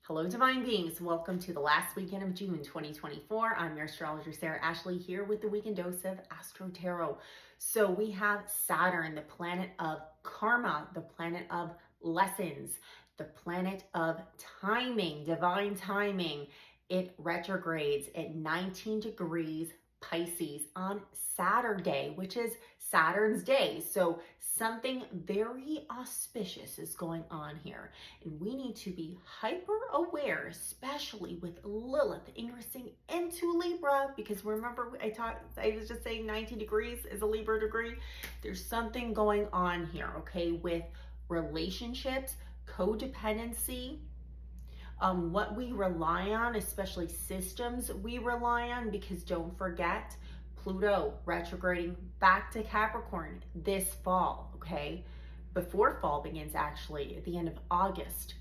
Hello, divine beings. Welcome to the last weekend of June 2024. I'm your astrologer, Sarah Ashley, here with the weekend dose of AstroTarot. So we have Saturn, the planet of karma, the planet of lessons, the planet of timing, divine timing. It retrogrades at 19 degrees Pisces on Saturday, which is Saturn's day. So something very auspicious is going on here. And we need to be hyper aware, especially with Lilith ingressing into Libra, because remember I was just saying 19 degrees is a Libra degree. There's something going on here, okay, with relationships, codependency, what we rely on, especially systems we rely on, because don't forget, Pluto retrograding back to Capricorn this fall, okay? Before fall begins, actually, at the end of August.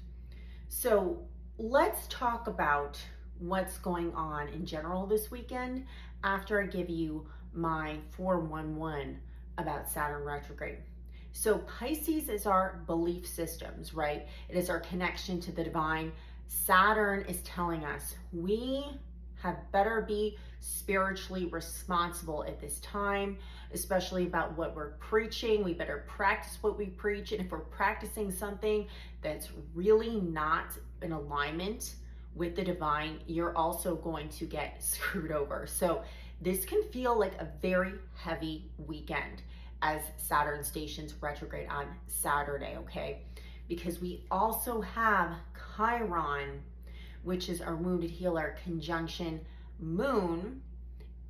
So let's talk about what's going on in general this weekend after I give you my 411 about Saturn retrograde. So Pisces is our belief systems, right? It is our connection to the divine. Saturn is telling us we have better be spiritually responsible at this time, especially about what we're preaching. We better practice what we preach. And if we're practicing something that's really not in alignment with the divine, you're also going to get screwed over. So this can feel like a very heavy weekend as Saturn stations retrograde on Saturday, okay? Because we also have Chiron, which is our wounded healer, conjunction Moon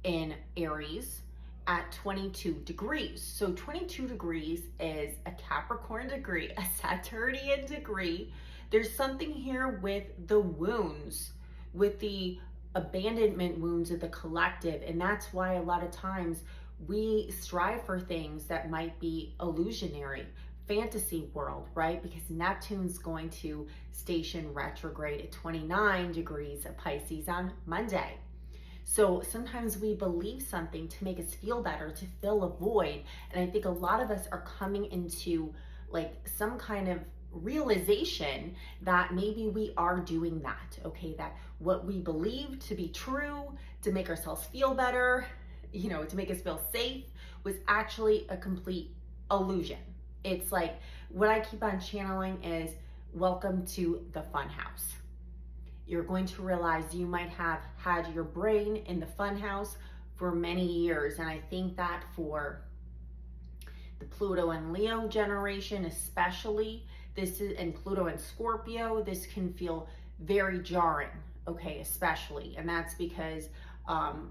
in Aries at 22 degrees. So 22 degrees is a Capricorn degree, a Saturnian degree. There's something here with the wounds, with the abandonment wounds of the collective. And that's why a lot of times we strive for things that might be illusionary, fantasy world, right? Because Neptune's going to station retrograde at 29 degrees of Pisces on Monday. So sometimes we believe something to make us feel better, to fill a void. And I think a lot of us are coming into like some kind of realization that maybe we are doing that, okay? That what we believe to be true, to make ourselves feel better, you know, to make us feel safe, was actually a complete illusion. It's like what I keep on channeling is welcome to the Funhouse. You're going to realize you might have had your brain in the Funhouse for many years. And I think that for the Pluto and Leo generation, especially, this is, and Pluto and Scorpio, this can feel very jarring, okay, especially. And that's because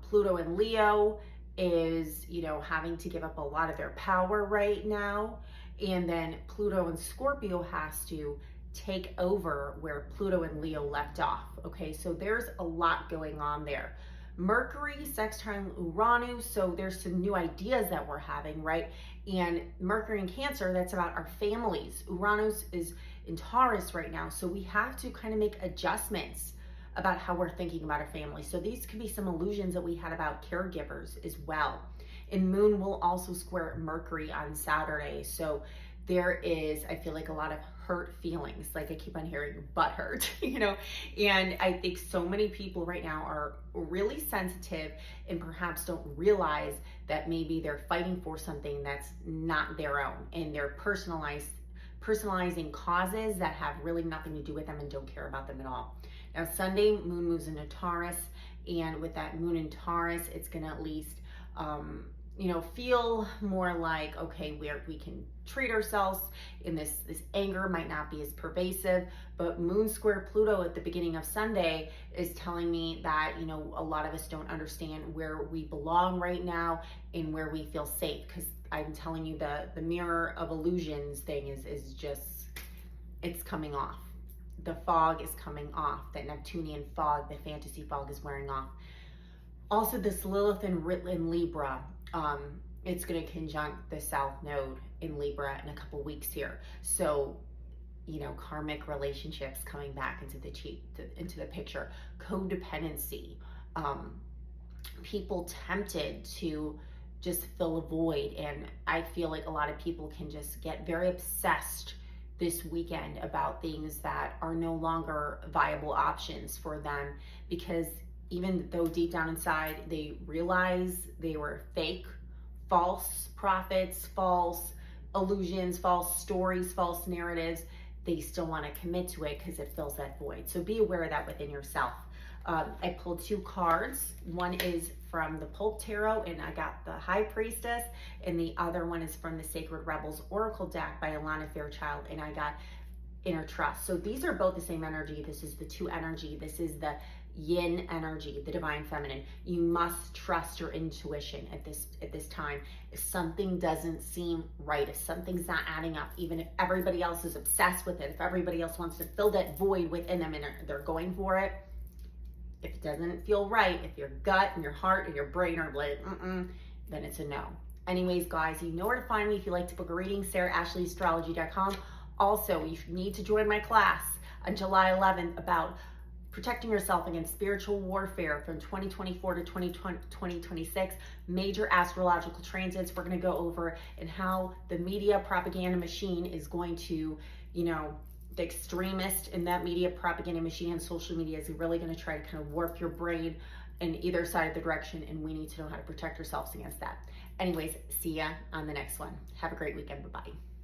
Pluto and Leo is, you know, having to give up a lot of their power right now. And then Pluto and Scorpio has to take over where Pluto and Leo left off. Okay, so there's a lot going on there. Mercury sextile Uranus, so there's some new ideas that we're having, right? And Mercury in Cancer, that's about our families. Uranus is in Taurus right now, so we have to kind of make adjustments about how we're thinking about our family. So these could be some illusions that we had about caregivers as well. And Moon will also square Mercury on Saturday. So there is, I feel like, a lot of hurt feelings. Like I keep on hearing butt hurt, you know, and I think so many people right now are really sensitive and perhaps don't realize that maybe they're fighting for something that's not their own, and they're personalizing causes that have really nothing to do with them and don't care about them at all. Now Sunday, Moon moves into Taurus, and with that Moon in Taurus, it's gonna at least you know, feel more like, okay, we can treat ourselves, and this anger might not be as pervasive. But Moon square Pluto at the beginning of Sunday is telling me that, you know, a lot of us don't understand where we belong right now and where we feel safe. Because I'm telling you, the mirror of illusions thing is just, it's coming off. The fog is coming off. That Neptunian fog, the fantasy fog, is wearing off. Also, this Lilith in Libra, it's going to conjunct the South Node in Libra in a couple weeks here. So, you know, karmic relationships coming back into the picture, codependency, people tempted to just fill a void. And I feel like a lot of people can just get very obsessed this weekend about things that are no longer viable options for them, because even though deep down inside they realize they were fake, false prophets, false illusions, false stories, false narratives, they still want to commit to it because it fills that void. So be aware of that within yourself. I pulled 2 cards. One is from the Pulp Tarot, and I got the High Priestess, and the other one is from the Sacred Rebels Oracle deck by Alana Fairchild, and I got Inner Trust. So these are both the same energy. This is the 2 energy. This is the yin energy, the divine feminine. You must trust your intuition at this time. If something doesn't seem right, if something's not adding up, even if everybody else is obsessed with it, if everybody else wants to fill that void within them and they're going for it, if it doesn't feel right, if your gut and your heart and your brain are like, then it's a no. Anyways, guys, you know where to find me if you'd like to book a reading, SarahAshleyAstrology.com. Also, you need to join my class on July 11th about protecting yourself against spiritual warfare from 2024 to 2026, major astrological transits. We're going to go over and how the media propaganda machine is going to, the extremist in that media propaganda machine and social media is really going to try to kind of warp your brain in either side of the direction, and we need to know how to protect ourselves against that. Anyways, see ya on the next one. Have a great weekend. Bye-bye.